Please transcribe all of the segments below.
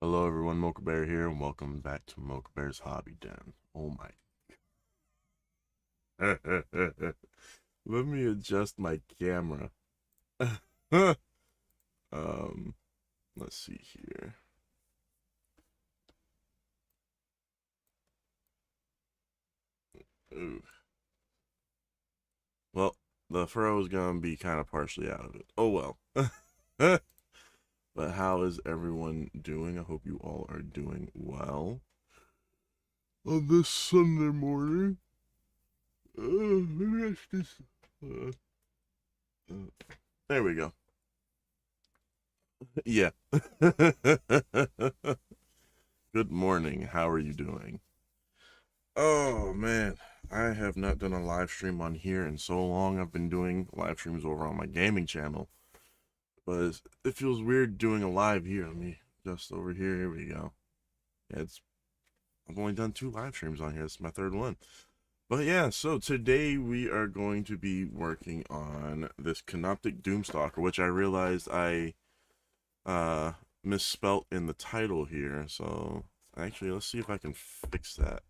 Hello everyone, Mocha Bear here, and welcome back to Mocha Bear's Hobby Den. Oh my. Let me adjust my camera. Let's see here. Ooh. Well, the furrow is gonna be kind of partially out of it. Oh well. But how is everyone doing? I hope you all are doing well on this Sunday morning. Maybe I should just, there we go. Yeah. Good morning. How are you doing? Oh man, I have not done a live stream on here in so long. I've been doing live streams over on my gaming channel, but it feels weird doing a live here. Let me just over here. Here we go. Yeah, I've only done 2 live streams on here. It's my 3rd one. But yeah, so today we are going to be working on this Canoptek Doomstalker, which I realized I misspelt in the title here. So actually, let's see if I can fix that.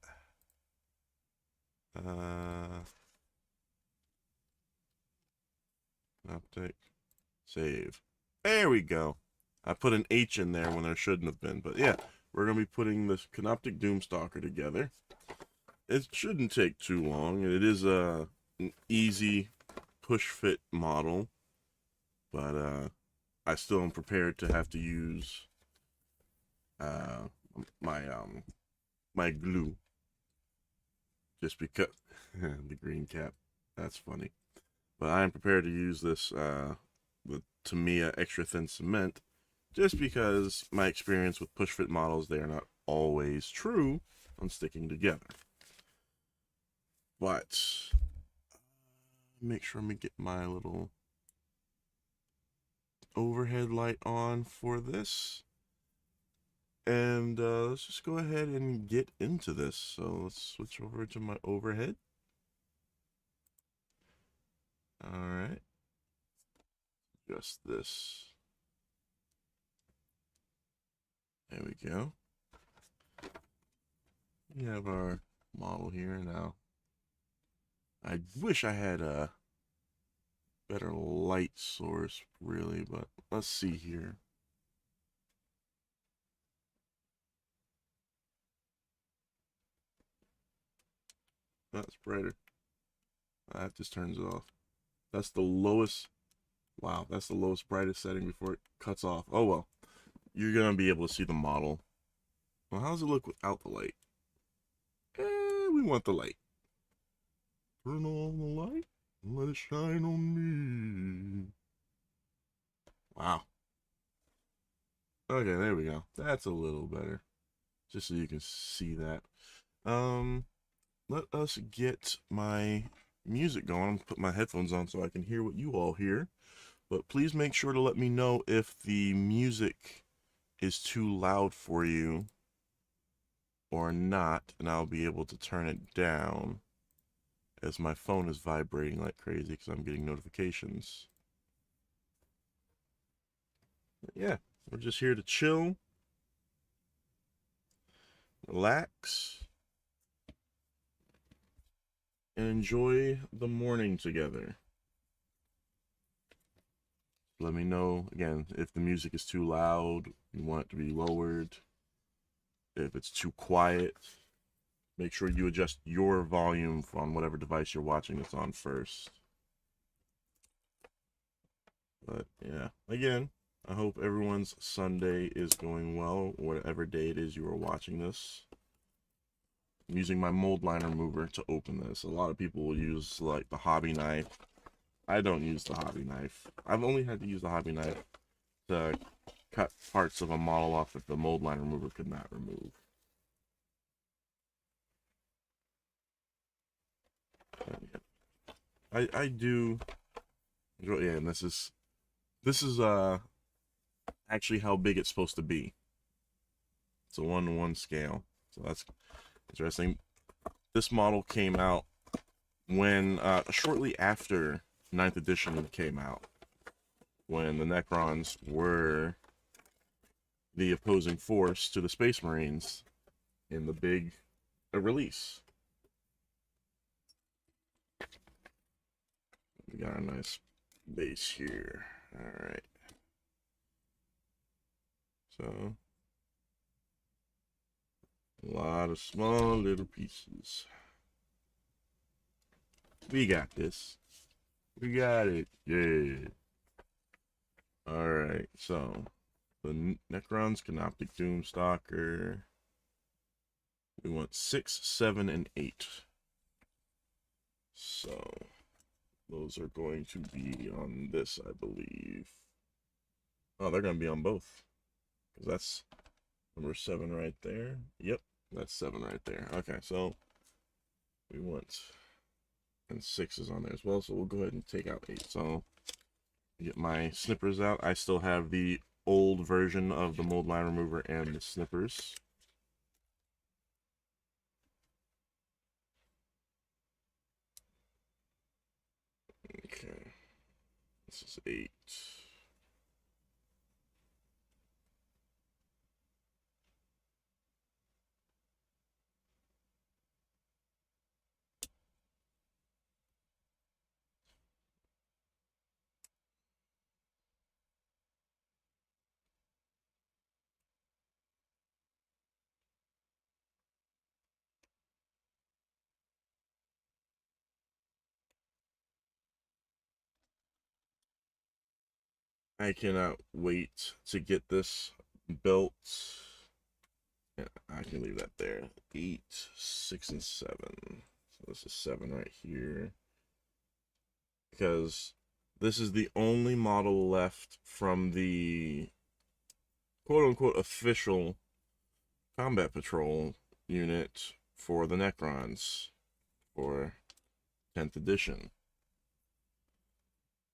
Canoptek, save. There we go. I put an H in there when there shouldn't have been. But yeah, we're going to be putting this Canoptek Doomstalker together. It shouldn't take too long. It is an easy push fit model, but I still am prepared to have to use my glue, just because the green cap. That's funny, but I am prepared to use this the Tamiya extra thin cement, just because my experience with push fit models, they are not always true on sticking together. But make sure I'm gonna get my little overhead light on for this, and let's just go ahead and get into this. So let's switch over to my overhead. All right, just this. There we go. We have our model here now. I wish I had a better light source, really, but let's see here. That's brighter. That just turns it off. That's the lowest. Wow, that's the lowest brightest setting before it cuts off. Oh well. You're gonna be able to see the model. Well, how does it look without the light? We want the light. Turn on the light and let it shine on me. Wow. Okay, there we go. That's a little better. Just so you can see that. Let us get my music going. I'm put my headphones on so I can hear what you all hear. But please make sure to let me know if the music is too loud for you or not, and I'll be able to turn it down, as my phone is vibrating like crazy because I'm getting notifications. But yeah, we're just here to chill, relax, and enjoy the morning together. Let me know, again, if the music is too loud, you want it to be lowered. If it's too quiet, make sure you adjust your volume on whatever device you're watching this on first. But yeah, again, I hope everyone's Sunday is going well, whatever day it is you are watching this. I'm using my mold line remover to open this. A lot of people will use like the hobby knife. I don't use the hobby knife. I've only had to use the hobby knife to cut parts of a model off that the mold line remover could not remove. I do enjoy, yeah, and this is actually how big it's supposed to be. It's a 1-to-1 scale, so that's interesting. This model came out when shortly after 9th edition came out, when the Necrons were the opposing force to the Space Marines in the big release. We got a nice base here. All right. So, a lot of small little pieces. We got this. We got it. Yeah. All right. So, the Necron's Canoptek Doomstalker. We want 6, 7, and 8. So, those are going to be on this, I believe. Oh, they're going to be on both. Because that's number 7 right there. Yep, that's 7 right there. Okay, so we want, and 6 is on there as well. So we'll go ahead and take out 8. So get my snippers out. I still have the old version of the mold line remover and the snippers. Okay, this is 8. I cannot wait to get this built. Yeah, I can leave that there. 8, 6, and 7. So this is 7 right here. Because this is the only model left from the quote-unquote official combat patrol unit for the Necrons for 10th edition.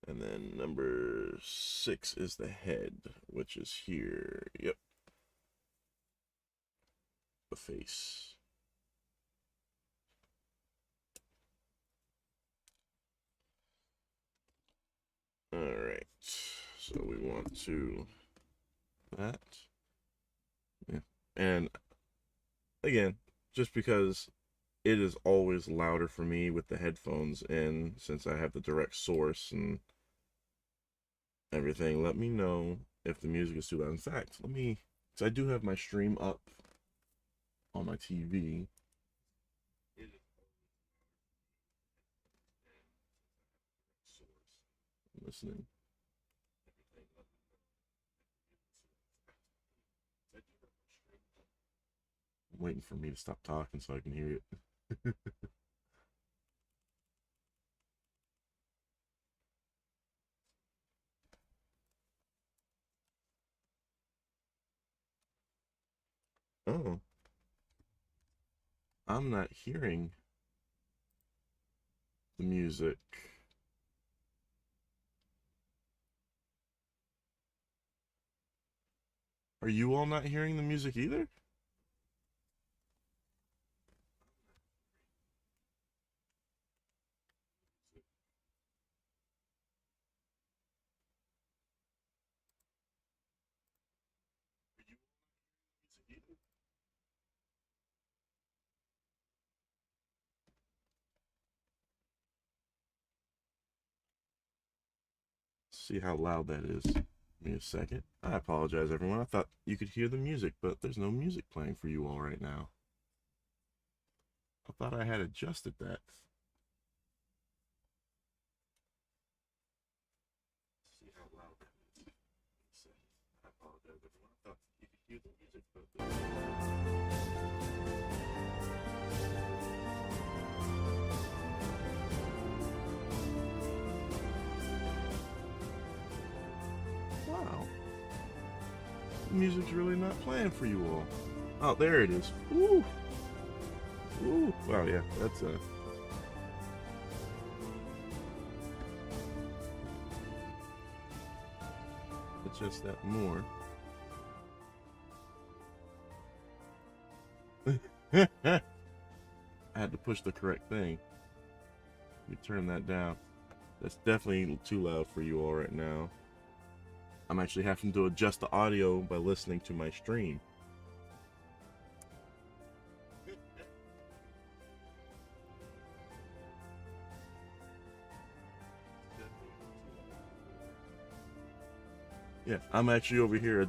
And then number 6 is the head, which is here. Yep. The face. Alright. So we want to that. Yeah. And again, just because it is always louder for me with the headphones in, since I have the direct source and everything, let me know if the music is too loud. In fact, let me, because I do have my stream up on my TV. Listening. I'm waiting for me to stop talking so I can hear it. Oh, I'm not hearing the music. Are you all not hearing the music either? See how loud that is. Give me a second. I apologize, everyone. I thought you could hear the music, but there's no music playing for you all right now. I thought I had adjusted that. See how loud that is. I apologize, everyone. I thought you could hear the music, but wow. The music's really not playing for you all. Oh, there it is. Ooh. Ooh. Wow, yeah, that's adjust that more. I had to push the correct thing. Let me turn that down. That's definitely too loud for you all right now. I'm actually having to adjust the audio by listening to my stream. Yeah, I'm actually over here.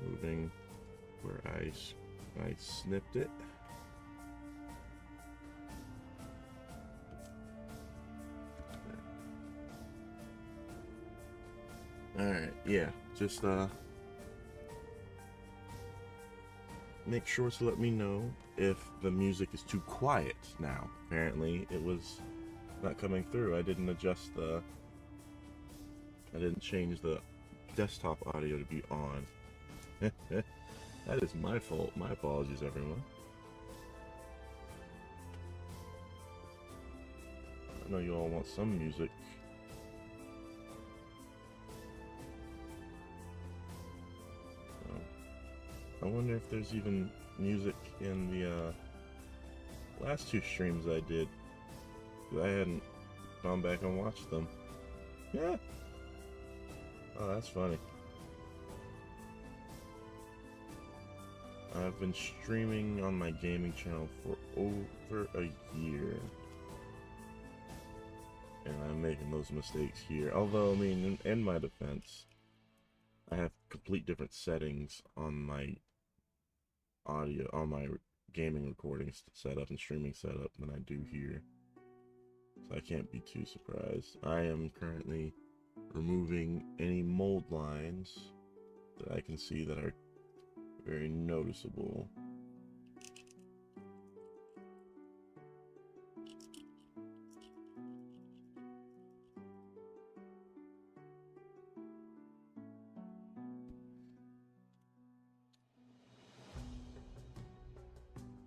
Moving where I snipped it. Alright, yeah, just make sure to let me know if the music is too quiet now. Apparently it was not coming through. I didn't change the desktop audio to be on. That is my fault. My apologies, everyone. I know you all want some music. I wonder if there's even music in the last two streams I did. I hadn't gone back and watched them. Yeah. Oh, that's funny. I've been streaming on my gaming channel for over a year. And I'm making those mistakes here. Although, I mean, in my defense, I have complete different settings on my audio, on my gaming recording setup and streaming setup than I do here. So I can't be too surprised. I am currently removing any mold lines that I can see that are very noticeable.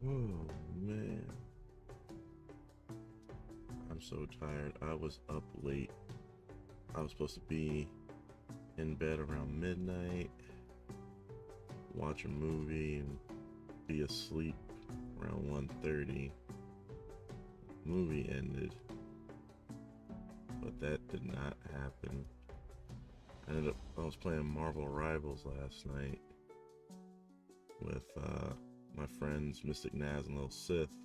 Oh man, I'm so tired. I was up late. I was supposed to be in bed around midnight, watch a movie, and be asleep around 1:30. Movie ended, but that did not happen. I was playing Marvel Rivals last night with my friends Mystic Naz and Lil Sith,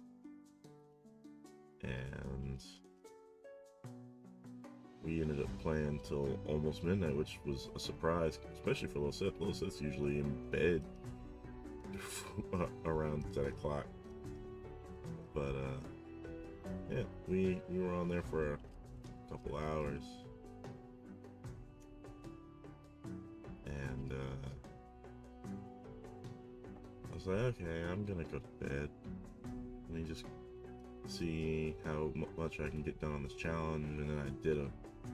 and we ended up playing till almost midnight, which was a surprise, especially for Lil Sith. Lil Sith's usually in bed around 10 o'clock. But yeah, we were on there for a couple hours, and I was like, okay, I'm gonna go to bed. Let me just see how much I can get done on this challenge. And then I did a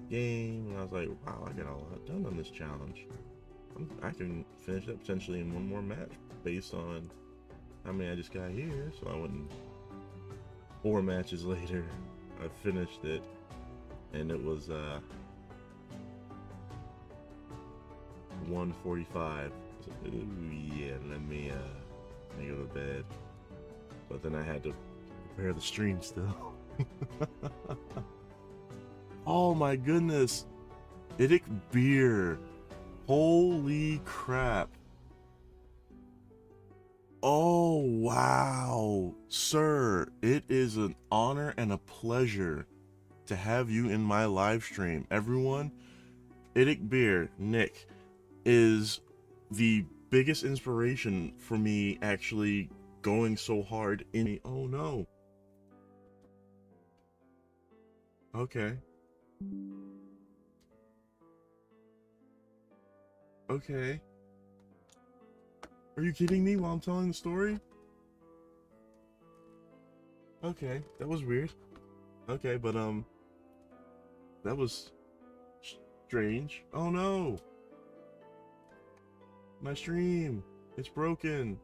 game, and I was like, wow, I got a lot done on this challenge. I can finish that potentially in one more match based on how many I just got here. So I went and 4 matches later, I finished it, and it was 1:45. So, ooh, yeah, let me go to bed. But then I had to prepare the stream still. Oh my goodness, Idic beer. Holy crap. Oh wow, sir, it is an honor and a pleasure to have you in my live stream. Everyone, Idic Beer, Nick, is the biggest inspiration for me actually going so hard in. Oh no. Okay. Okay. Are you kidding me while I'm telling the story? Okay, that was weird. Okay, but that was strange. Oh no! My stream! It's broken!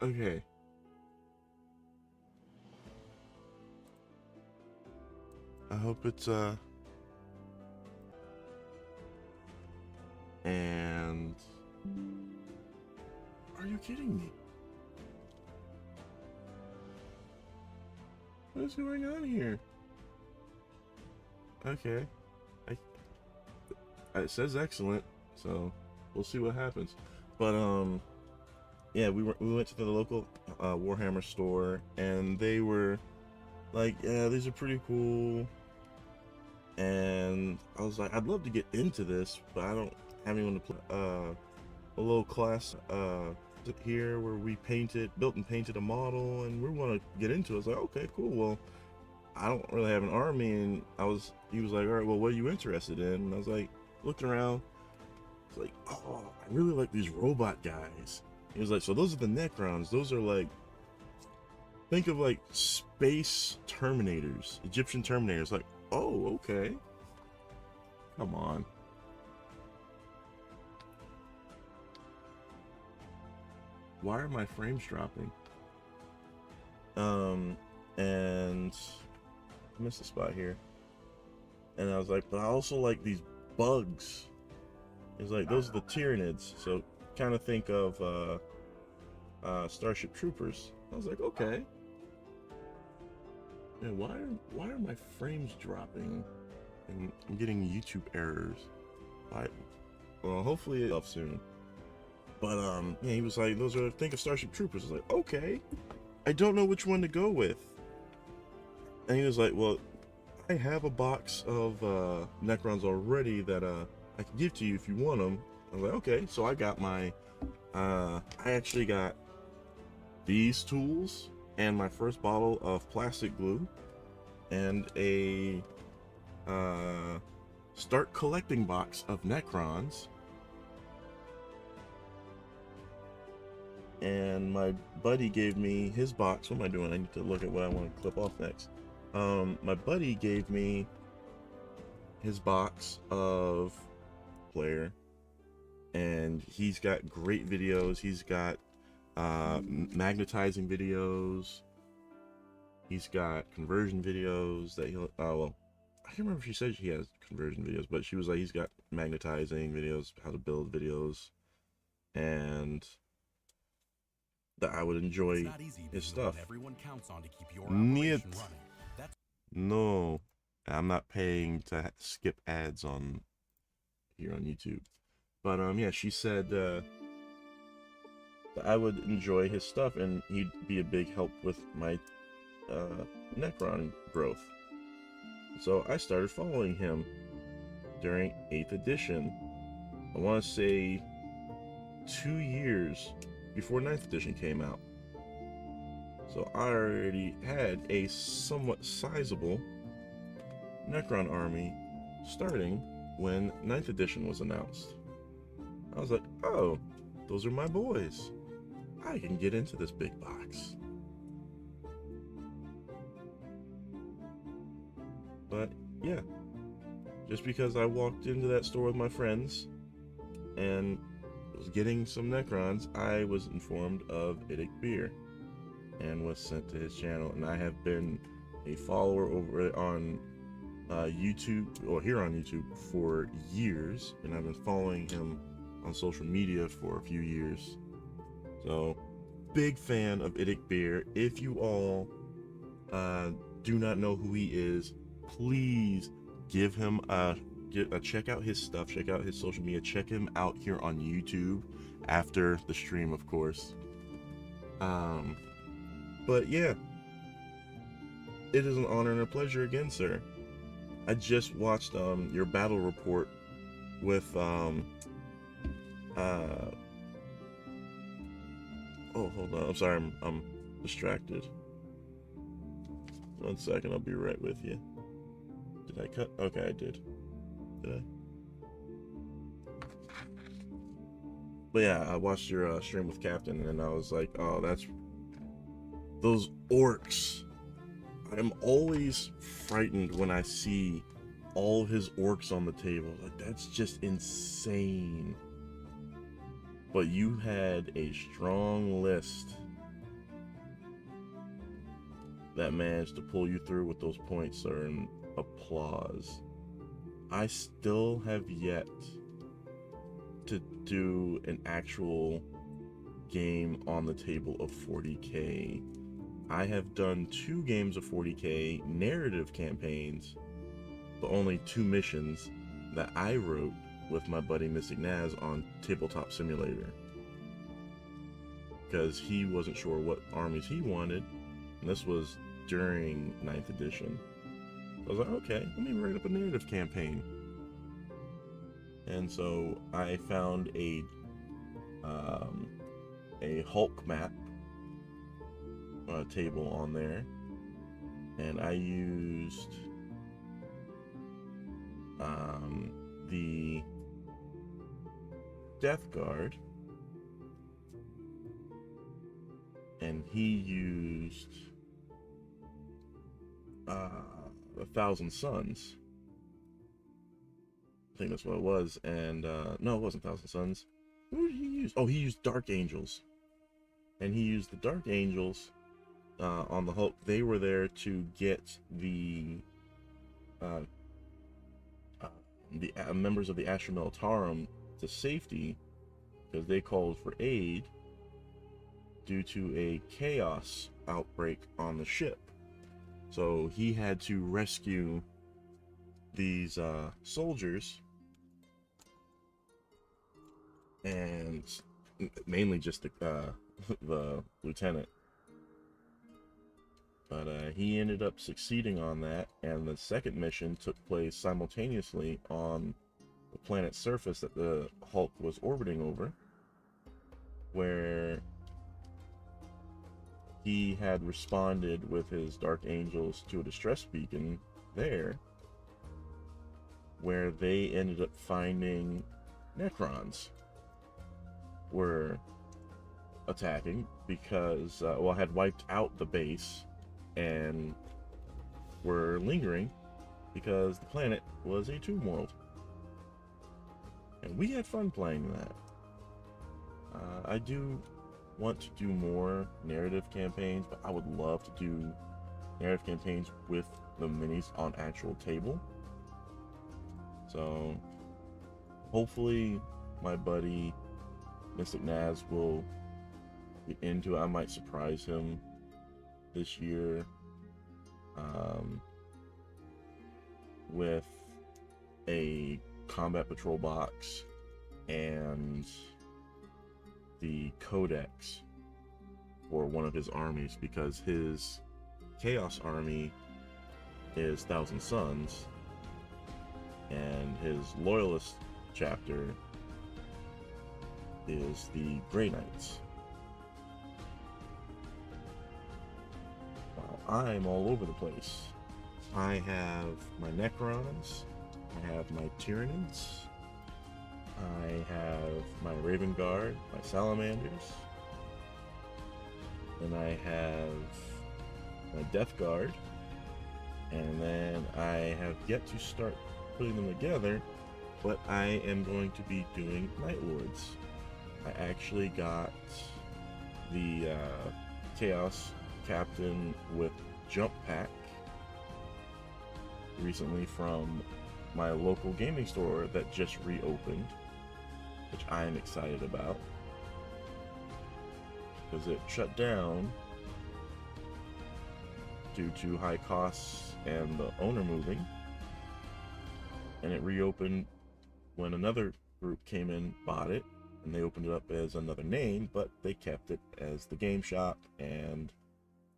Okay. I hope it's and are you kidding me? What is going on here? Okay. It says excellent, so we'll see what happens. But yeah, we went to the local Warhammer store, and they were like, yeah, these are pretty cool. And I was like, I'd love to get into this, but I don't have anyone to play. A little class here where we built and painted a model, and we want to get into it. I was like, okay, cool. Well, I don't really have an army, and he was like, all right, well, what are you interested in? And I was like, looking around. It's like, oh, I really like these robot guys. He was like, so those are the Necrons. Those are like, think of like space Terminators, Egyptian Terminators. Like, oh, okay. Come on. Why are my frames dropping? And I missed a spot here. And I was like, but I also like these bugs. It's like, those are the Tyranids. So kind of think of Starship Troopers. I was like, okay. Man, why are my frames dropping? And I'm getting YouTube errors. Well, hopefully it's up soon. But yeah, he was like, think of Starship Troopers. I was like, okay. I don't know which one to go with. And he was like, well, I have a box of Necrons already that I can give to you if you want them. I was like, okay. So I got my I actually got these tools and my first bottle of plastic glue and a start collecting box of Necrons. And my buddy gave me his box. What am I doing? I need to look at what I want to clip off next. My buddy gave me his box of player, and he's got great videos. He's got magnetizing videos. He's got conversion videos that he'll. Well, I can't remember if she said he has conversion videos, but she was like, he's got magnetizing videos, how to build videos, and that I would enjoy his stuff. Everyone counts on to keep your Niet. operation running. That's No, I'm not paying to skip ads on here on YouTube. But yeah, she said that I would enjoy his stuff, and he'd be a big help with my Necron growth. So I started following him during 8th edition. I want to say 2 years before 9th edition came out. So I already had a somewhat sizable Necron army starting when 9th edition was announced. I was like, oh, those are my boys. I can get into this big box. But yeah, just because I walked into that store with my friends and was getting some Necrons, I was informed of Idic Beer and was sent to his channel. And I have been a follower over on YouTube, or here on YouTube, for years, and I've been following him on social media for a few years. So big fan of Idic Beer. If you all do not know who he is, please give him check out his stuff, check out his social media, check him out here on YouTube after the stream, of course. But yeah, it is an honor and a pleasure again, sir. I just watched your battle report with oh, hold on, I'm sorry, I'm distracted. 1 second, I'll be right with you. Did I cut? Okay, I did. Did I? But yeah, I watched your stream with Captain, and I was like, oh, that's those orcs. I'm always frightened when I see all his orcs on the table. Like, that's just insane. But you had a strong list that managed to pull you through with those points earn applause. I still have yet to do an actual game on the table of 40k. I have done 2 games of 40k narrative campaigns, but only 2 missions that I wrote with my buddy Mystic Naz on Tabletop Simulator, because he wasn't sure what armies he wanted, and this was during 9th edition. I was like, okay, let me write up a narrative campaign. And so I found a Hulk map table on there, and I used the Death Guard, and he used 1,000 Suns. I think that's what it was. And no, it wasn't 1,000 Suns. What did he use? Oh, he used Dark Angels, and he used the Dark Angels on the Hulk. They were there to get the members of the Astra Militarum to safety, because they called for aid due to a chaos outbreak on the ship. So he had to rescue these soldiers, and mainly just the lieutenant. But he ended up succeeding on that, and the second mission took place simultaneously on the planet's surface that the Hulk was orbiting over, where he had responded with his Dark Angels to a distress beacon there, where they ended up finding Necrons were attacking, because well, had wiped out the base and were lingering because the planet was a tomb world. And we had fun playing that. I do want to do more narrative campaigns, but I would love to do narrative campaigns with the minis on actual table. So hopefully my buddy Mystic Naz will get into it. I might surprise him this year with a combat patrol box and the codex for one of his armies, because his Chaos army is 1,000 Suns, and his Loyalist chapter is the Grey Knights. Wow, I'm all over the place. I have my Necrons, I have my Tyranids, I have my Raven Guard, my Salamanders, and I have my Death Guard, and then I have yet to start putting them together, but I am going to be doing Night Lords. I actually got the Chaos Captain with Jump Pack recently from my local gaming store that just reopened, which I am excited about, because it shut down due to high costs and the owner moving, and it reopened when another group came in, bought it, and they opened it up as another name, but they kept it as the game shop and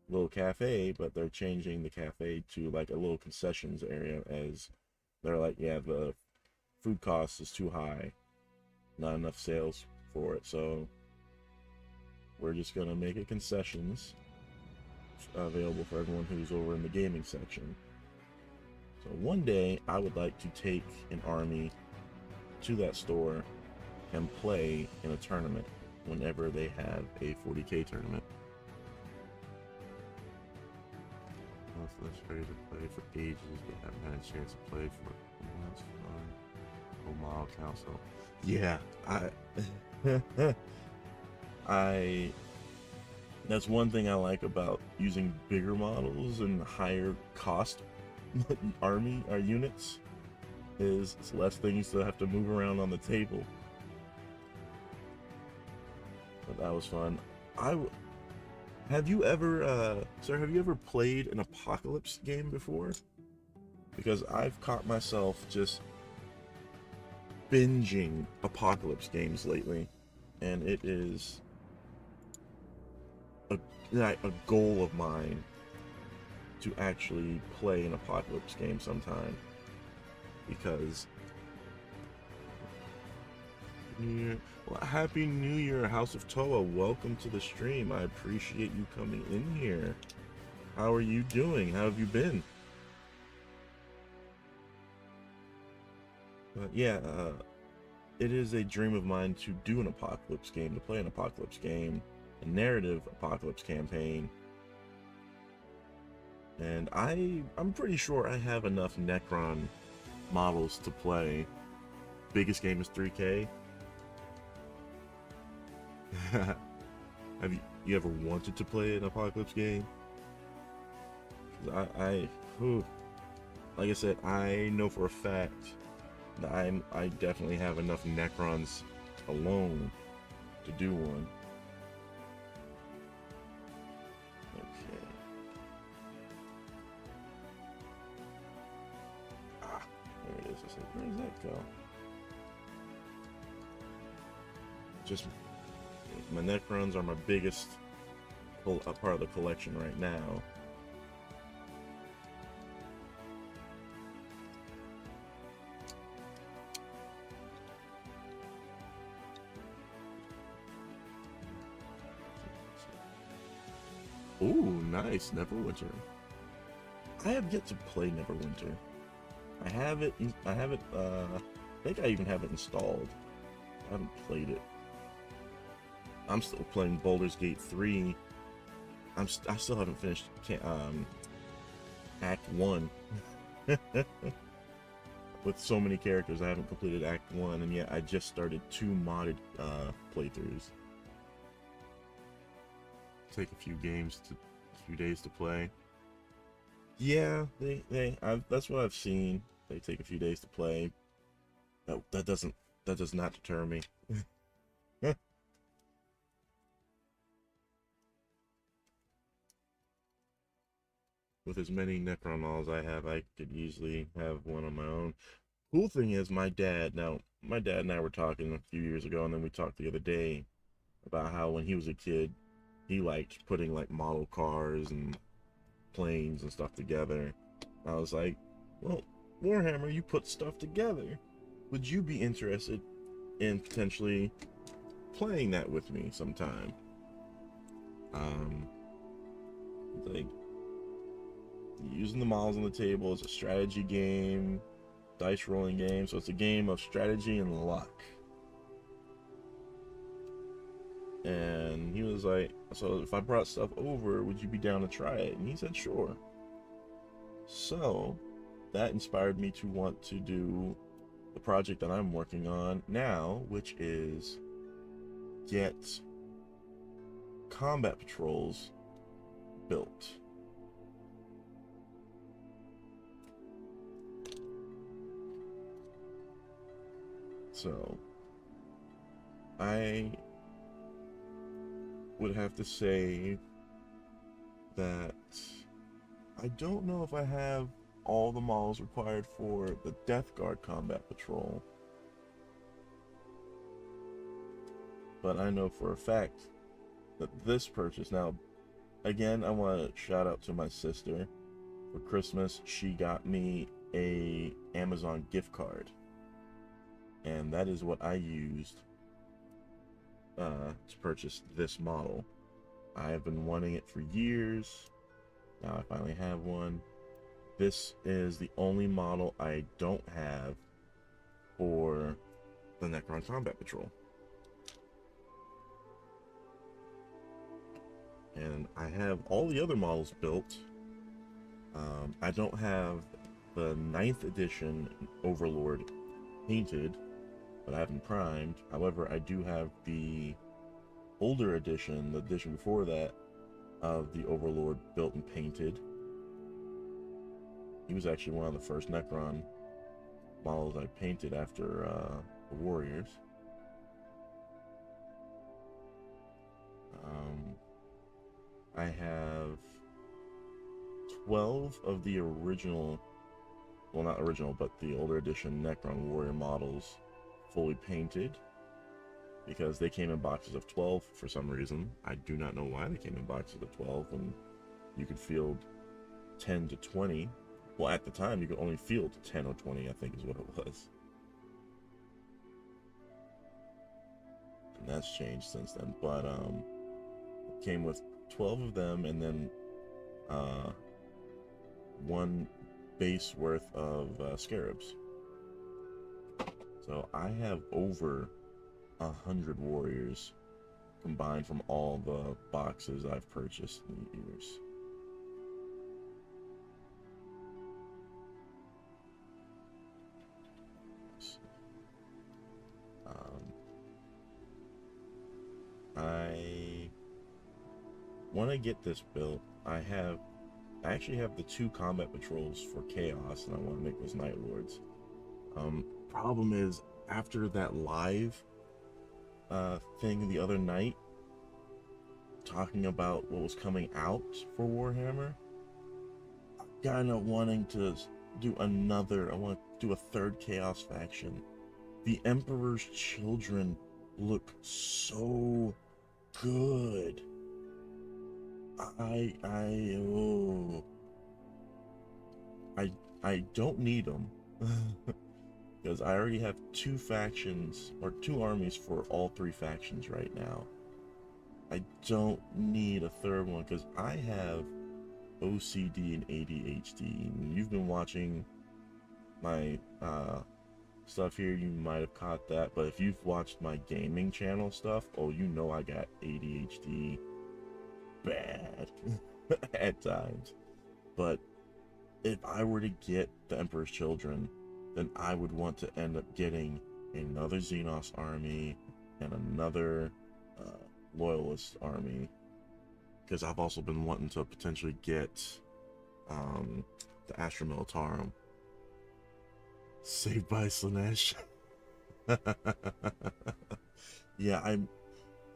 little cafe, but they're changing the cafe to like a little concessions area, as they're like, yeah, the food cost is too high, not enough sales for it, so we're just gonna make it concessions available for everyone who's over in the gaming section. So one day I would like to take an army to that store and play in a tournament whenever they have a 40k tournament. Less ready to play for ages, but haven't had a chance to play for months. Whole mile council. Yeah, I That's one thing I like about using bigger models and higher cost army or units, is it's less things to have to move around on the table. But that was fun. Have you ever, sir, have you ever played an apocalypse game before? Because I've caught myself just binging apocalypse games lately, and it is a goal of mine to actually play an apocalypse game sometime. Because well, Happy New Year, House of Toa. Welcome to the stream. I appreciate you coming in here. How are you doing? How have you been? Yeah, it is a dream of mine to do an apocalypse game, to play an apocalypse game, a narrative apocalypse campaign. And I'm pretty sure I have enough Necron models to play. Biggest game is 3K. Have you ever wanted to play an apocalypse game? Like I said, I know for a fact that I definitely have enough Necrons alone to do one. Okay. There it is. I said, where does that go? Just my Necrons are my biggest part of the collection right now. Ooh, nice, Neverwinter. I have yet to play Neverwinter. I think I even have it installed. I haven't played it. I'm still playing Baldur's Gate 3. I still haven't finished Act 1. With so many characters, I haven't completed Act 1, and yet I just started 2 modded playthroughs. Take a few days to play. Yeah, that's what I've seen. They take a few days to play. That does not deter me. With as many Necron models I have, I could easily have one on my own. Cool thing is, my dad and I were talking a few years ago, and then we talked the other day about how when he was a kid, he liked putting like model cars and planes and stuff together. I was like, well, Warhammer, you put stuff together. Would you be interested in potentially playing that with me sometime? Like, using the models on the table is a strategy game, dice rolling game, so it's a game of strategy and luck. And he was like, so if I brought stuff over, would you be down to try it? And he said, sure. So that inspired me to want to do the project that I'm working on now, which is get combat patrols built. So I would have to say that I don't know if I have all the models required for the Death Guard Combat Patrol, but I know for a fact that this purchase, now again, I want to shout out to my sister. For Christmas, she got me a Amazon gift card, and that is what I used to purchase this model. I have been wanting it for years. Now I finally have one. This is the only model I don't have for the Necron Combat Patrol. And I have all the other models built. I don't have the 9th edition Overlord painted, but I have them primed. However, I do have the older edition, the edition before that, of the Overlord built and painted. He was actually one of the first Necron models I painted after the Warriors. I have 12 of the original, well, not original, but the older edition Necron Warrior models fully painted, because they came in boxes of 12 for some reason. I do not know why they came in boxes of 12 when you could field 10 to 20. Well, at the time, you could only field 10 or 20, I think is what it was. And that's changed since then. But it came with 12 of them, and then one base worth of scarabs. So I have over 100 warriors combined from all the boxes I've purchased in the years. I want to get this built. I actually have the 2 combat patrols for Chaos, and I want to make those Night Lords. Problem is, after that live thing the other night, talking about what was coming out for Warhammer, I'm kind of wanting to do another. I want to do a 3rd Chaos faction. The Emperor's Children look so good. I don't need them because I already have 2 factions or 2 armies for all 3 factions right now. I don't need a 3rd one because I have OCD and ADHD. And you've been watching my stuff here, you might have caught that, but if you've watched my gaming channel stuff, oh, you know I got ADHD bad at times. But if I were to get the Emperor's Children, then I would want to end up getting another Xenos army and another Loyalist army, because I've also been wanting to potentially get the Astra Militarum. Saved by Slanesh. Yeah, I'm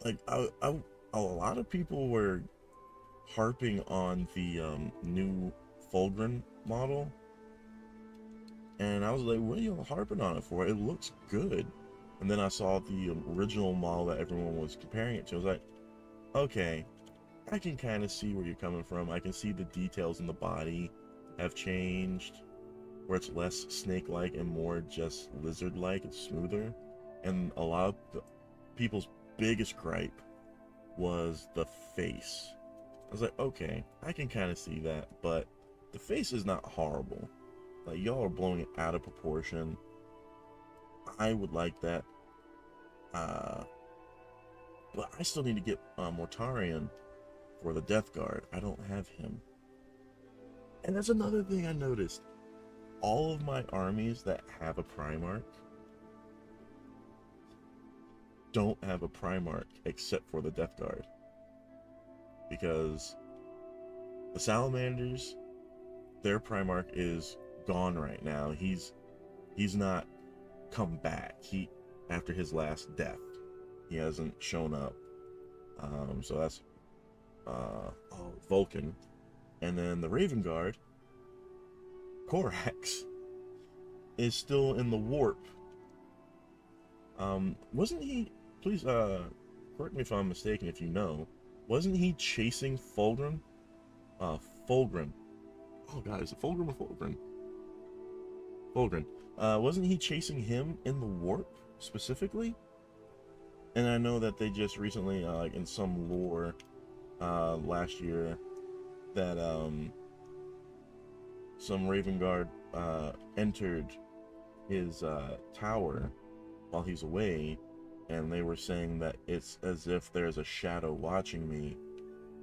like, a lot of people were harping on the new Fulgrim model, and I was like, what are you harping on it for? It looks good. And then I saw the original model that everyone was comparing it to. I was like, okay, I can kind of see where you're coming from. I can see the details in the body have changed, where it's less snake-like and more just lizard-like. It's smoother. And a lot of the people's biggest gripe was the face. I was like, okay, I can kind of see that, but the face is not horrible. Like, y'all are blowing it out of proportion. I would like that. But I still need to get Mortarion for the Death Guard. I don't have him. And that's another thing I noticed. All of my armies that have a Primarch don't have a Primarch except for the Death Guard. Because the Salamanders, their Primarch is gone right now. He's not come back. After his last death, he hasn't shown up. So that's Vulcan. And then the Raven Guard, Korax, is still in the warp. Wasn't he, please correct me if I'm mistaken if you know, wasn't he chasing Fulgrim? Fulgrim. Oh god, is it Fulgrim or Fulgrim? Fulgrim. Wasn't he chasing him in the warp specifically? And I know that they just recently, like in some lore, last year, that some Raven Guard entered his tower while he's away, and they were saying that it's as if there's a shadow watching me,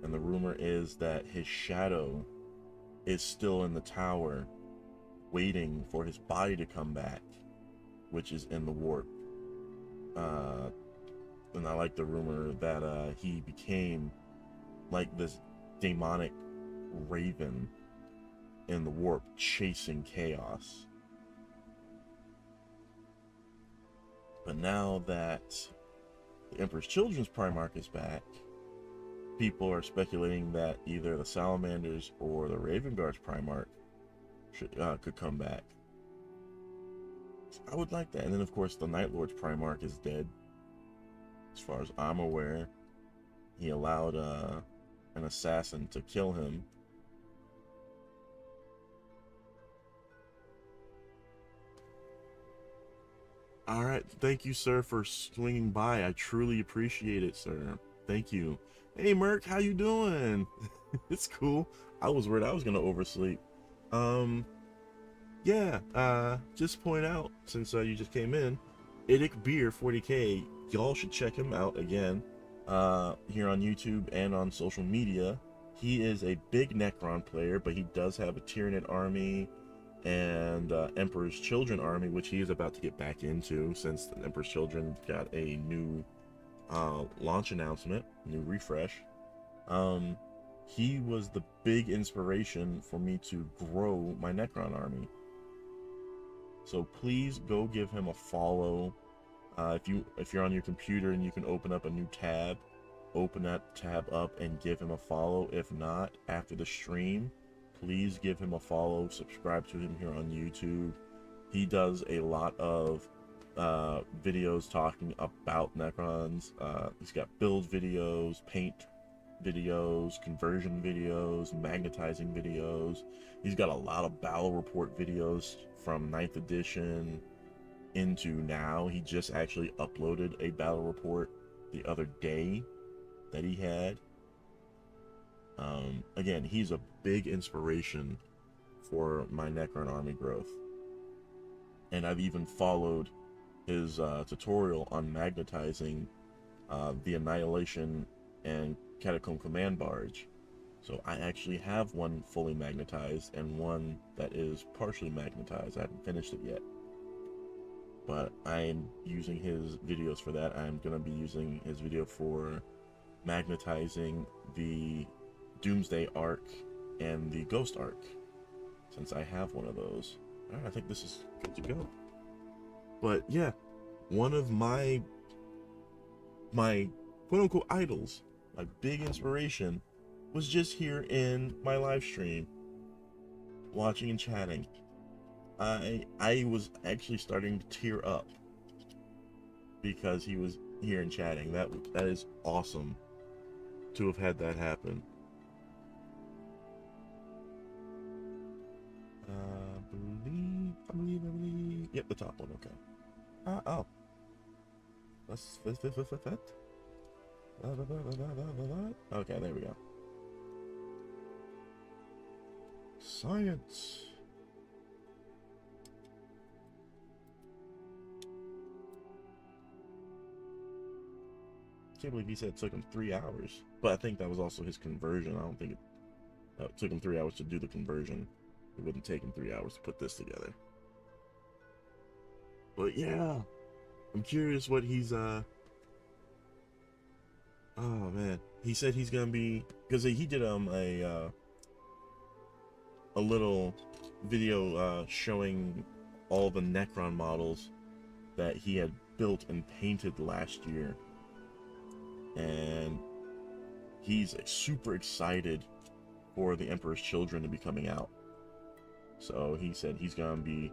and the rumor is that his shadow is still in the tower waiting for his body to come back, which is in the warp. And I like the rumor that he became like this demonic raven in the warp chasing chaos. But now that the Emperor's Children's Primarch is back, people are speculating that either the Salamanders or the Raven Guard's Primarch could come back. I would like that. And then, of course, the Night Lord's Primarch is dead. As far as I'm aware, he allowed an assassin to kill him. All right, thank you, sir, for swinging by. I truly appreciate it, sir. Thank you. Hey, Merc, how you doing? It's cool. I was worried I was gonna oversleep. Yeah. Just point out, since you just came in, Idic Beer 40K. Y'all should check him out again. Here on YouTube and on social media. He is a big Necron player, but he does have a Tyranid army and Emperor's Children army, which he is about to get back into since the Emperor's Children got a new launch announcement, new refresh. He was the big inspiration for me to grow my Necron army. So please go give him a follow. If you're on your computer and you can open up a new tab, open that tab up and give him a follow. If not, after the stream, please give him a follow. Subscribe to him here on YouTube. He does a lot of videos talking about Necrons. He's got build videos, paint videos, conversion videos, magnetizing videos. He's got a lot of battle report videos from 9th edition into now. He just actually uploaded a battle report the other day that he had. Again, he's a big inspiration for my Necron army growth. And I've even followed his tutorial on magnetizing the Annihilation and Catacomb Command Barge. So I actually have one fully magnetized and one that is partially magnetized. I haven't finished it yet. But I'm using his videos for that. I'm going to be using his video for magnetizing the Doomsday Arc and the Ghost Arc, since I have one of those. Alright, I think this is good to go. But yeah, one of my quote-unquote idols, my big inspiration, was just here in my live stream, watching and chatting. I was actually starting to tear up because he was here and chatting. That is awesome to have had that happen. I believe. Yep, the top one. Okay. Oh. Let's. Okay, there we go. Science. Can't believe he said it took him 3 hours, but I think that was also his conversion. I don't think it took him 3 hours to do the conversion. It wouldn't take him 3 hours to put this together. But yeah, I'm curious what he's oh man, he said he's gonna be, because he did a little video showing all the Necron models that he had built and painted last year. And he's super excited for the Emperor's Children to be coming out. So he said he's gonna be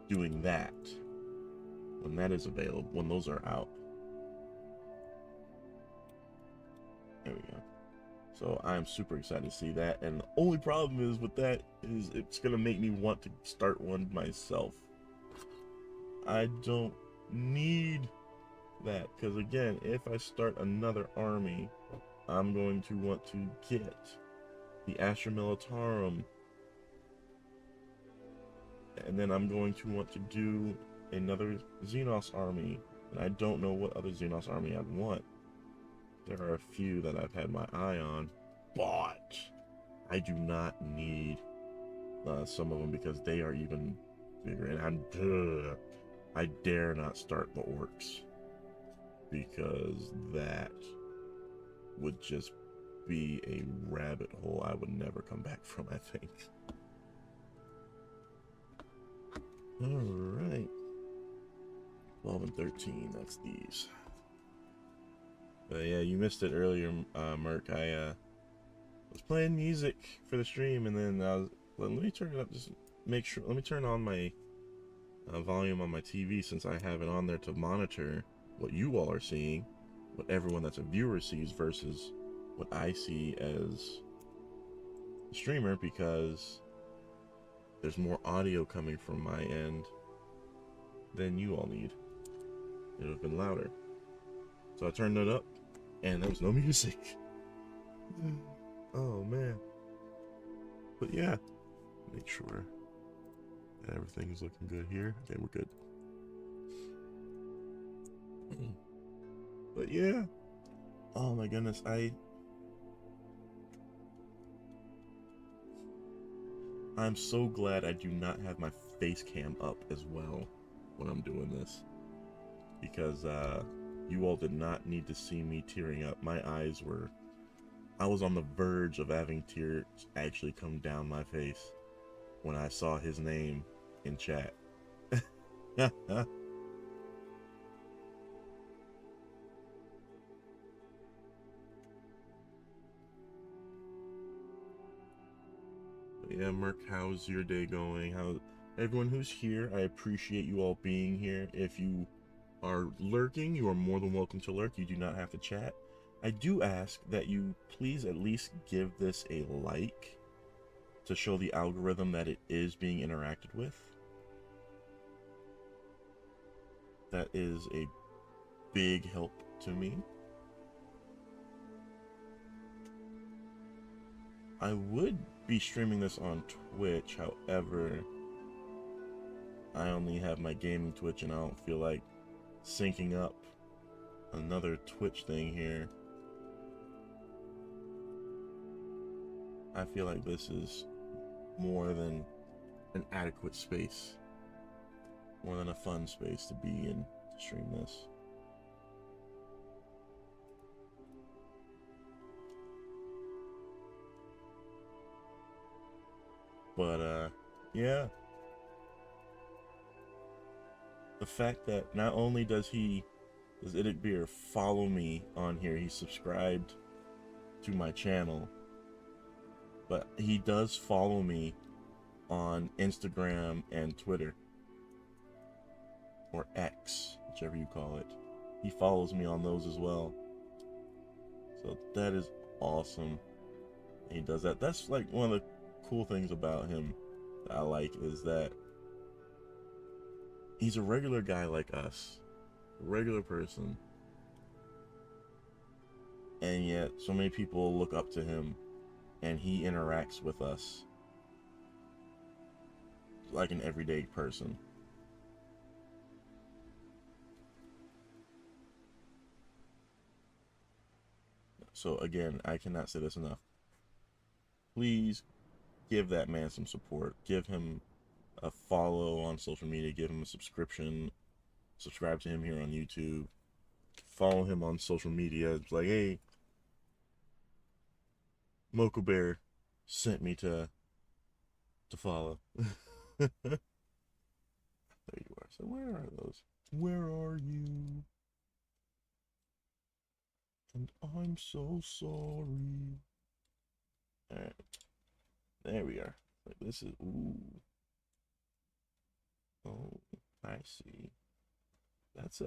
doing that when that is available, when those are out. There we go. So I'm super excited to see that. And the only problem is with that is it's gonna make me want to start one myself. I don't need that, because again, if I start another army, I'm going to want to get the Astra Militarum, and then I'm going to want to do another Xenos army, and I don't know what other Xenos army I'd want. There are a few that I've had my eye on, but I do not need some of them because they are even bigger, and I dare not start the Orcs, because that would just be a rabbit hole I would never come back from, I think. Alright. 12 and 13, that's these. But yeah, you missed it earlier, Merc. I was playing music for the stream, and then I was, let me turn it up, just make sure, let me turn on my volume on my TV, since I have it on there to monitor what you all are seeing, what everyone that's a viewer sees versus what I see as a streamer, because there's more audio coming from my end than you all need. It would have been louder. So I turned it up, and there was no music. Oh man. But yeah, make sure that everything's looking good here. Okay, we're good. But yeah. Oh my goodness, I'm so glad I do not have my face cam up as well when I'm doing this, because you all did not need to see me tearing up. My eyes were, I was on the verge of having tears actually come down my face when I saw his name in chat. Yeah, Merc, how's your day going? How everyone who's here, I appreciate you all being here. If you are lurking, you are more than welcome to lurk. You do not have to chat. I do ask that you please at least give this a like to show the algorithm that it is being interacted with. That is a big help to me. I would be streaming this on Twitch, however, I only have my gaming Twitch and I don't feel like syncing up another Twitch thing here. I feel like this is more than an adequate space, more than a fun space to be in to stream this. But yeah, the fact that not only does Idic Beer follow me on here, he's subscribed to my channel, but he does follow me on Instagram and Twitter, or X, whichever you call it. He follows me on those as well, so that is awesome. He does that. That's like one of the cool things about him that I like, is that he's a regular guy like us, a regular person, and yet so many people look up to him, and he interacts with us like an everyday person. So again, I cannot say this enough. Please give that man some support. Give him a follow on social media. Give him a subscription. Subscribe to him here on YouTube. Follow him on social media. It's like, hey, Mocha Bear sent me to follow. There you are. So where are those? Where are you? And I'm so sorry. Alright. There we are. Like, this is, ooh. Oh, I see. That's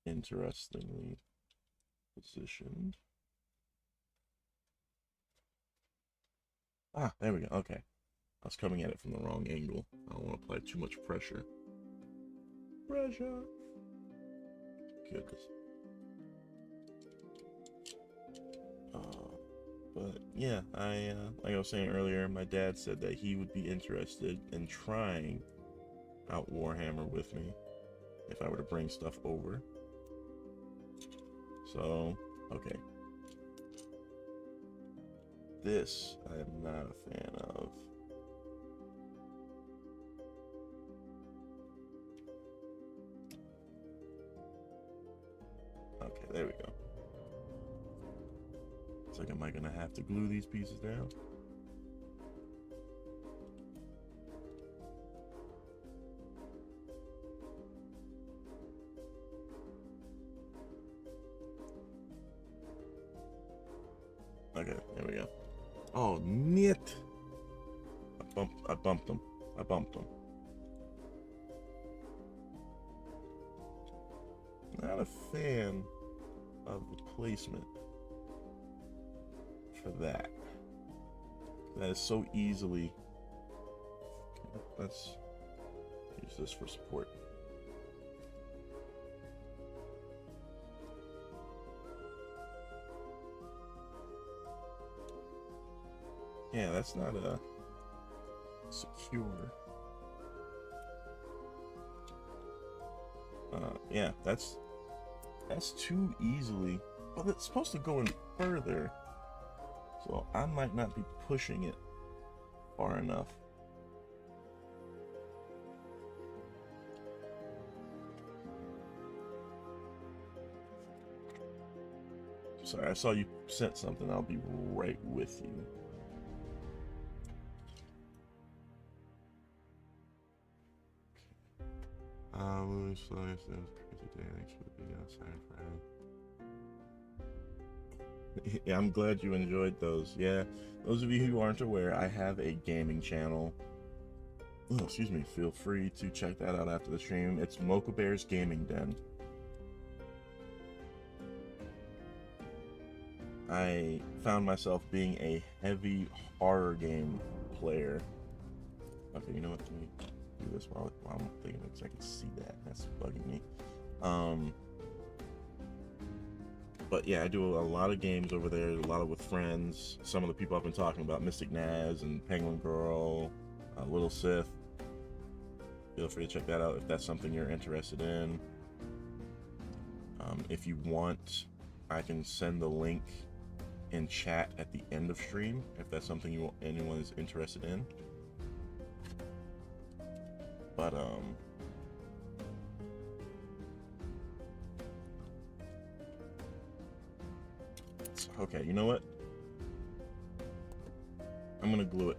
interestingly positioned. Ah, there we go. Okay. I was coming at it from the wrong angle. I don't want to apply too much pressure. Pressure. Goodness. But yeah, like I was saying earlier, my dad said that he would be interested in trying out Warhammer with me if I were to bring stuff over. So, okay. This I am not a fan of. Okay, there we go. like, am I gonna have to glue these pieces down? Okay, there we go. Oh, nit! I bumped them. Not a fan of the placement for that. That is so easily. Let's use this for support. Yeah, that's not a secure. Yeah, that's too easily. Well, it's supposed to go in further, so I might not be pushing it far enough. Sorry, I saw you sent something. I'll be right with you. Moving slowly, so it was crazy day. Thanks for being outside Friday. Yeah, I'm glad you enjoyed those. Yeah, those of you who aren't aware, I have a gaming channel. Oh, excuse me. Feel free to check that out after the stream. It's Mocha Bear's Gaming Den. I found myself being a heavy horror game player. Okay, you know what? Let me do this while I'm thinking it, so I can see that. That's bugging me. But yeah, I do a lot of games over there, a lot of with friends. Some of the people I've been talking about, Mystic Naz and Penguin Girl, Little Sith. Feel free to check that out if that's something you're interested in. If you want, I can send the link in chat at the end of stream if that's something anyone is interested in. But okay, you know what? I'm gonna glue it.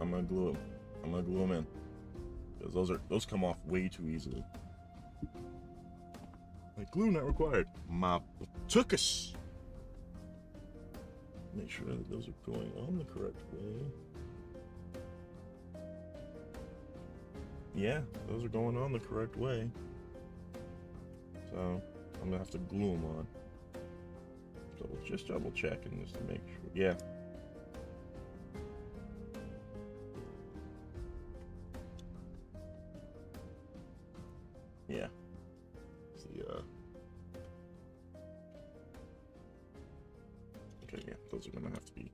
I'm gonna glue them in, because those come off way too easily. Like, glue not required. My tuchus. Make sure that those are going on the correct way. Yeah, those are going on the correct way. So I'm gonna have to glue them on. So we'll just double checking just to make sure. Yeah. Yeah. See, okay, yeah, those are gonna have to be.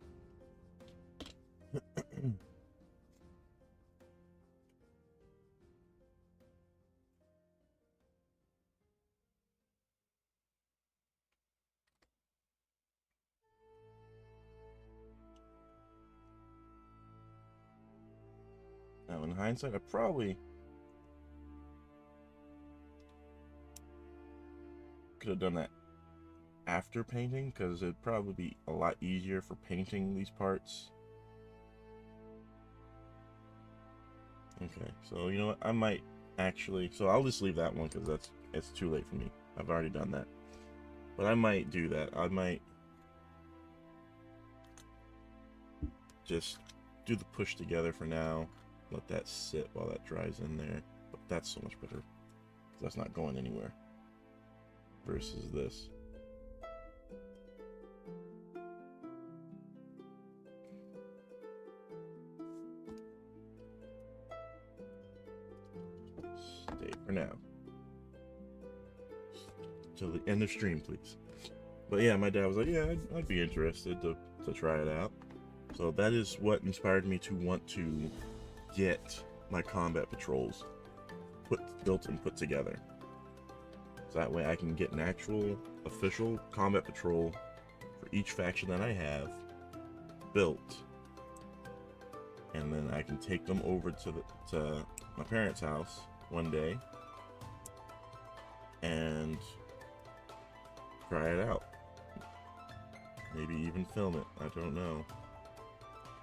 Now, in hindsight, I probably could have done that after painting, because it'd probably be a lot easier for painting these parts. Okay, so you know what? I might actually. So I'll just leave that one because it's too late for me. I've already done that. But I might do that. I might just do the push together for now. Let that sit while that dries in there. But that's so much better, because that's not going anywhere. Versus this. Stay for now. Till the end of stream, please. But yeah, my dad was like, yeah, I'd be interested to try it out. So that is what inspired me to want to get my combat patrols built and put together. So that way I can get an actual official combat patrol for each faction that I have built, and then I can take them over to my parents' house one day and try it out. maybe even film it. I don't know.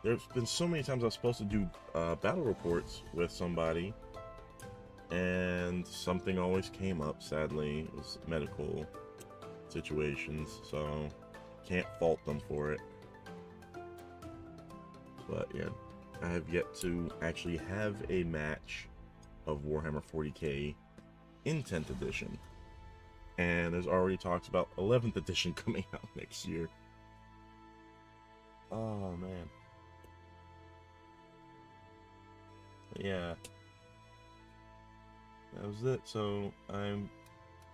There's been so many times I was supposed to do battle reports with somebody, and something always came up. Sadly, it was medical situations, so can't fault them for it. But yeah, I have yet to actually have a match of Warhammer 40k in 10th edition, and there's already talks about 11th edition coming out next year. Oh man. Yeah, that was it. So I'm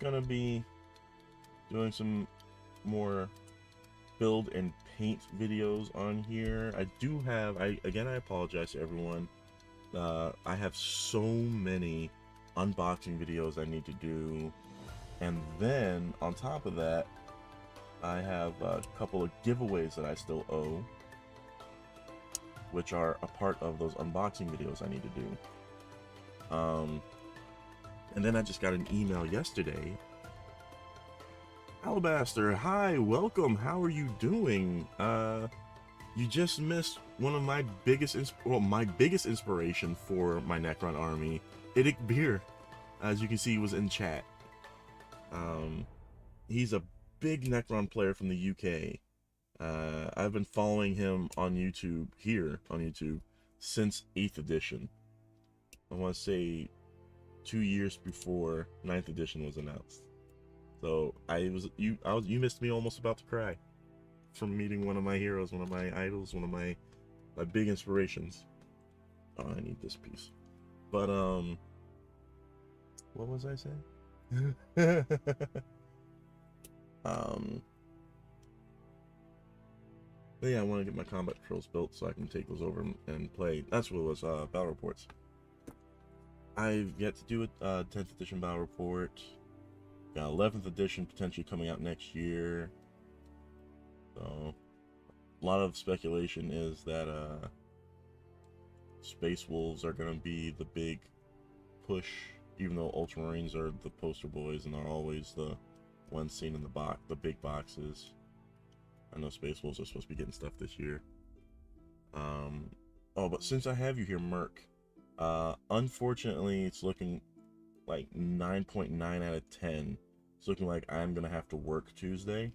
gonna be doing some more build and paint videos on here. I do have, I apologize to everyone. I have so many unboxing videos I need to do, and then on top of that, I have a couple of giveaways that I still owe, which are a part of those unboxing videos I need to do. And then I just got an email yesterday. Alabaster, hi, welcome. How are you doing? You just missed one of my biggest inspiration for my Necron army, Idic Beer. As you can see, he was in chat. He's a big Necron player from the UK. I've been following him on YouTube, since 8th edition. I want to say 2 years before 9th edition was announced. So you missed me almost about to cry from meeting one of my heroes, one of my idols, one of my big inspirations. Oh, I need this piece. But what was I saying? But yeah, I want to get my combat patrols built so I can take those over and play. That's what it was, battle reports. I've yet to do a 10th edition battle report. Got 11th edition potentially coming out next year. So, a lot of speculation is that Space Wolves are going to be the big push, even though Ultramarines are the poster boys and are always the ones seen in the big boxes. I know Space Wolves are supposed to be getting stuff this year. Oh, but since I have you here, Merc, unfortunately, it's looking like 9.9 out of 10. It's looking like I'm gonna have to work Tuesday,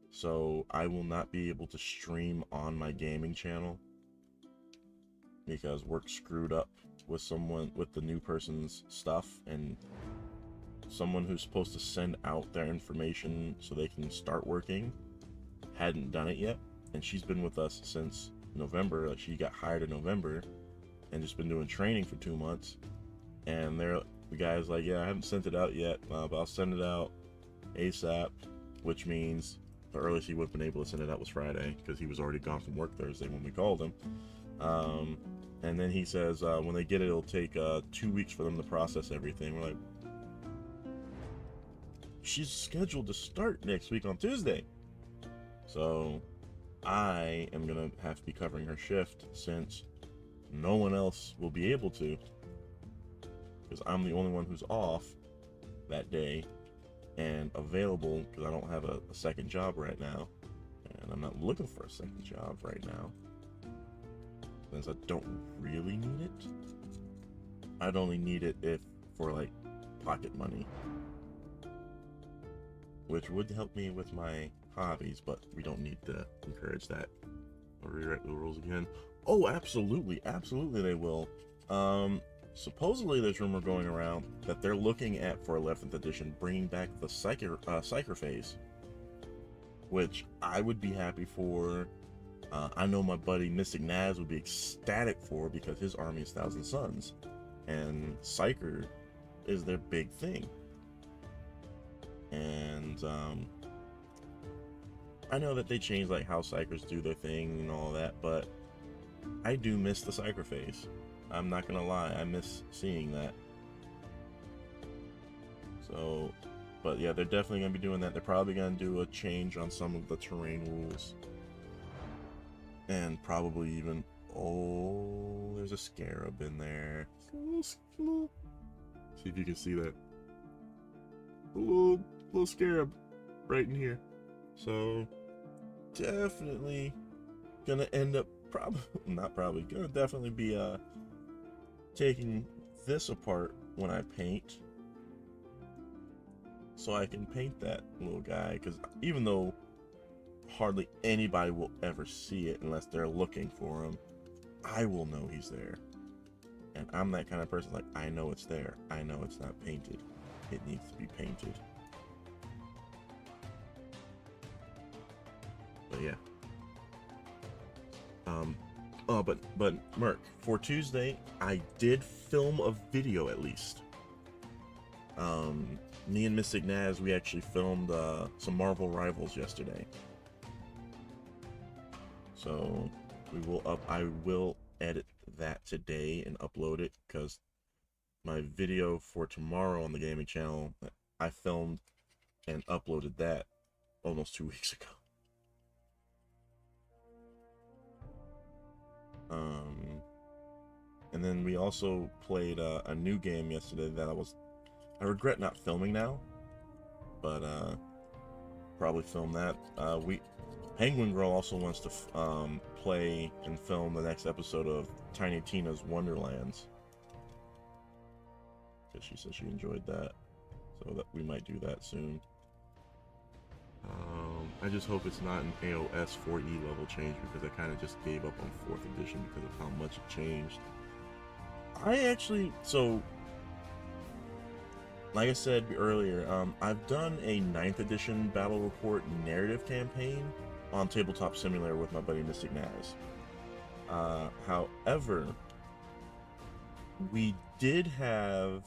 so I will not be able to stream on my gaming channel because work screwed up with the new person's stuff, and someone who's supposed to send out their information so they can start working hadn't done it yet, and she's been with us since November. Like, she got hired in November and just been doing training for 2 months, and the guy's like, yeah, I haven't sent it out yet, but I'll send it out ASAP, which means the earliest he would have been able to send it out was Friday, because he was already gone from work Thursday when we called him. And then he says when they get it, it'll take 2 weeks for them to process everything. We're like, she's scheduled to start next week on Tuesday. So I am gonna have to be covering her shift since no one else will be able to, because I'm the only one who's off that day and available, because I don't have a second job right now, and I'm not looking for a second job right now since I don't really need it. I'd only need it if for like pocket money, which would help me with my hobbies, but we don't need to encourage that. I'll rewrite the rules again. Oh, absolutely they will. Supposedly there's rumor going around that they're looking at, for 11th edition, bringing back the Psyker phase, which I would be happy for. I know my buddy Mystic Naz would be ecstatic for, because his army is Thousand Suns, and Psyker is their big thing. And I know that they changed like how Psykers do their thing and all that, but I do miss the Psyker phase. I'm not gonna lie, I miss seeing that. So, but yeah, they're definitely gonna be doing that. They're probably gonna do a change on some of the terrain rules, and probably even, oh, there's a scarab in there. See if you can see that. A little scarab right in here. So definitely gonna end up gonna definitely be taking this apart when I paint, so I can paint that little guy, because even though hardly anybody will ever see it unless they're looking for him, I will know he's there. And I'm that kind of person, like, I know it's there. I know it's not painted. It needs to be painted. But yeah. But Merc, for Tuesday, I did film a video at least. Me and Mystic Naz, we actually filmed some Marvel Rivals yesterday. So I will edit that today and upload it, because my video for tomorrow on the gaming channel, I filmed and uploaded that almost 2 weeks ago. And then we also played a new game yesterday that I regret not filming now, but probably film that. Penguin Girl also wants to play and film the next episode of Tiny Tina's Wonderlands, because she said she enjoyed that, so that we might do that soon. I just hope it's not an AOS 4E level change, because I kind of just gave up on 4th edition because of how much it changed. Like I said earlier, I've done a 9th edition battle report narrative campaign on Tabletop Simulator with my buddy Mystic Naz. However, we did have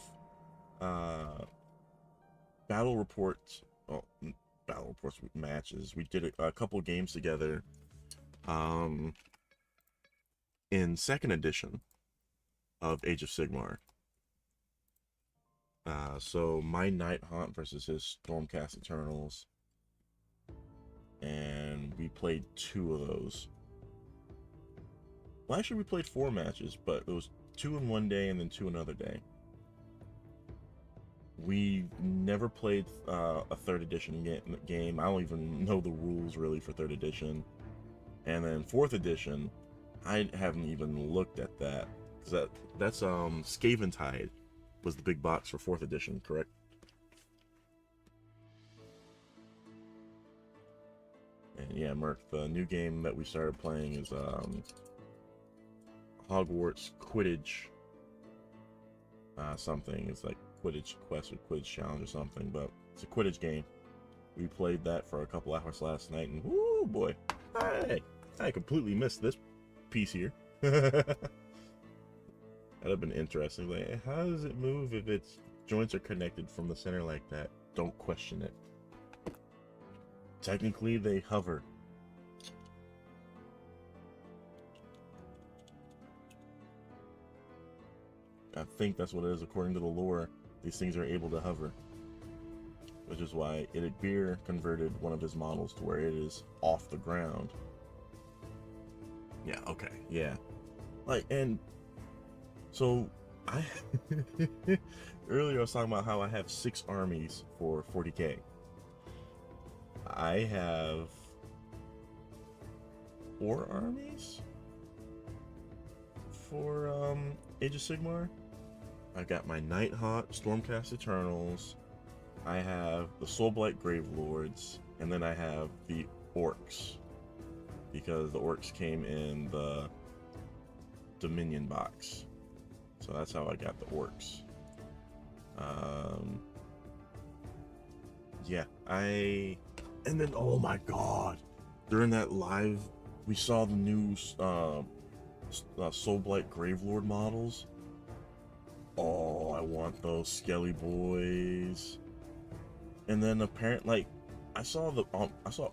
battle reports matches. We did a couple games together in 2nd edition of Age of Sigmar. So my Nighthaunt versus his Stormcast Eternals, and we played 2 of those. Well, actually we played 4 matches, but it was 2 in one day and then 2 another day. We never played a 3rd edition game. I don't even know the rules really for 3rd edition. And then 4th edition, I haven't even looked at that, because that's Scaventide was the big box for 4th edition, correct? And yeah, Merc, the new game that we started playing is Hogwarts Quidditch something. It's like Quidditch Quest or Quidditch Challenge or something, but it's a Quidditch game. We played that for a couple hours last night, and whoo boy, I completely missed this piece here. That'd have been interesting. Like, how does it move if its joints are connected from the center like that? Don't question it. Technically, they hover. I think that's what it is according to the lore. These things are able to hover, which is why Beer converted one of his models to where it is off the ground. Yeah, okay, yeah. Like, and so I earlier I was talking about how I have 6 armies for 40k. I have 4 armies for Age of Sigmar. I've got my Nighthaunt, Stormcast Eternals, I have the Soulblight Gravelords, and then I have the Orcs, because the Orcs came in the Dominion box. So that's how I got the Orcs. Yeah, and then, oh my god, during that live, we saw the new Soulblight Gravelord models. Oh, I want those Skelly boys. And then apparently, like, I saw it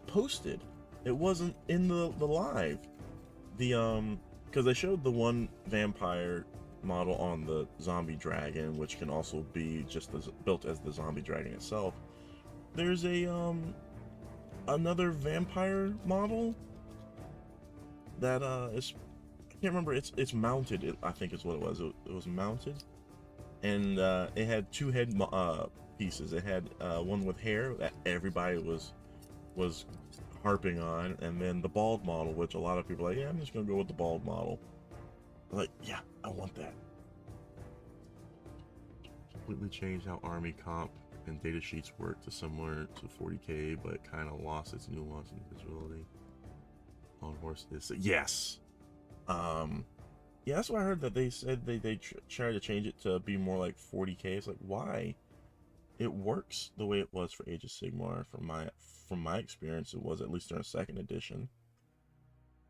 posted. It wasn't in the live. Because they showed the one vampire model on the zombie dragon, which can also be just as built as the zombie dragon itself. There's another vampire model that is, I can't remember. It's mounted. I think is what it was. It was mounted, and it had 2 head pieces. It had one with hair that everybody was harping on, and then the bald model, which a lot of people are like, yeah, I'm just gonna go with the bald model. I'm like, yeah, I want that. Completely changed how army comp and data sheets work to similar to 40k, but it kind of lost its nuance and visibility. On horse is yes. Yeah, that's what I heard, that they said they tried to change it to be more like 40k. It's like, why? It works the way it was for Age of Sigmar. From my experience, it was, at least during second edition.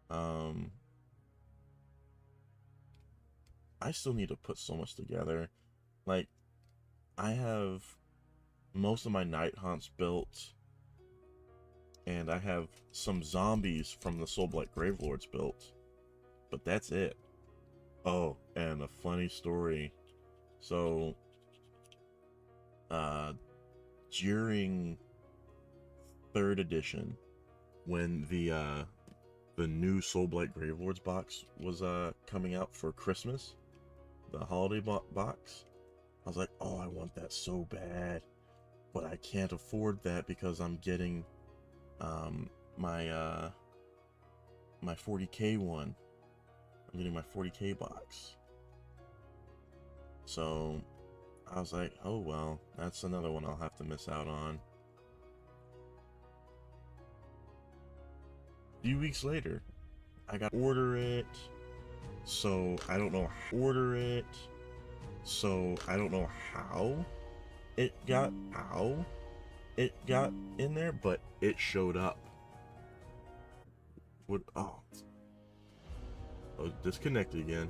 I still need to put so much together. Like, I have most of my Night Haunts built, and I have some zombies from the Soulblight Gravelords built, but that's it. Oh, and a funny story. So, during 3rd edition, when the new Soulblight Gravelords box was coming out for Christmas, the holiday box, I was like, oh, I want that so bad, but I can't afford that because I'm getting my 40k one. I'm getting my 40k box. So I was like, oh well, that's another one I'll have to miss out on. A few weeks later, I got to order it, so I don't know how it got in there, but it showed up. What? Oh, disconnected again.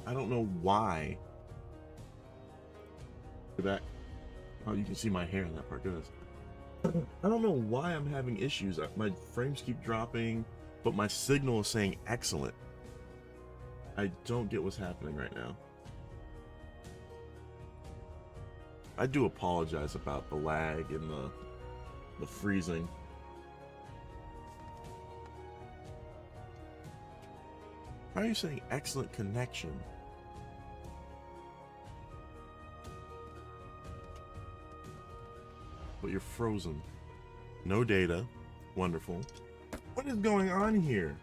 I don't know why. Back. Oh, you can see my hair in that part. Goodness. I don't know why I'm having issues. My frames keep dropping, but my signal is saying excellent. I don't get what's happening right now. I do apologize about the lag and the freezing. Why are you saying excellent connection? But you're frozen. No data. Wonderful. What is going on here?